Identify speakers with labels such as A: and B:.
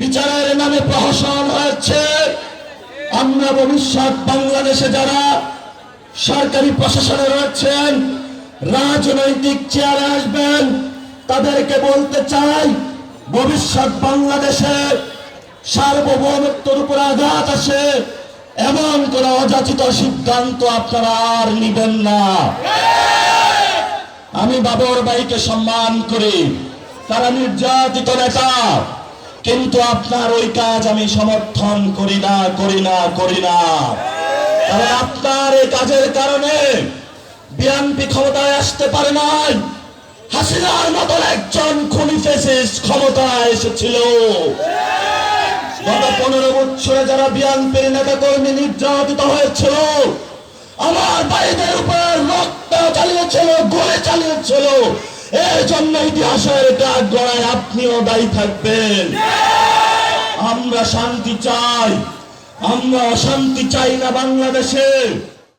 A: বিচারের নামে প্রহসন হয়েছে। আমরা ভবিষ্যৎ বাংলাদেশে যারা সরকারি প্রশাসনে রয়েছেন, রাজনৈতিক চেয়ারে আসবেন, তাদেরকে বলতে চাই, ভবিষ্যৎ বাংলাদেশে সার্বভৌমত্বের উপর আঘাত আসে এমন কোন অযাচিত সিদ্ধান্ত আপনারা আর নিবেন না। আমি বাবর ভাইকে সম্মান করি, তারা নির্যাতিত নেতা, কিন্তু আপনার ওই কাজ আমি সমর্থন করি না। কারণ আপনার এই কাজের কারণে বিএনপি ক্ষমতায় আসতে পারে নাই। হাসিনার মতন একজন খুনি ফ্যাসিস্ট ক্ষমতায় এসেছিল। গত 15 বছরে যারা বিএনপির নেতা কর্মী নির্যাতিত হয়েছিল, আমার ভাইদের উপর রক্ত চালিয়েছিল, গুলি চালিয়েছিল, এর জন্য ইতিহাসের কাঠ গড়ায় আপনিও দায়ী থাকবেন। আমরা শান্তি চাই, আমরা অশান্তি চাই না বাংলাদেশে।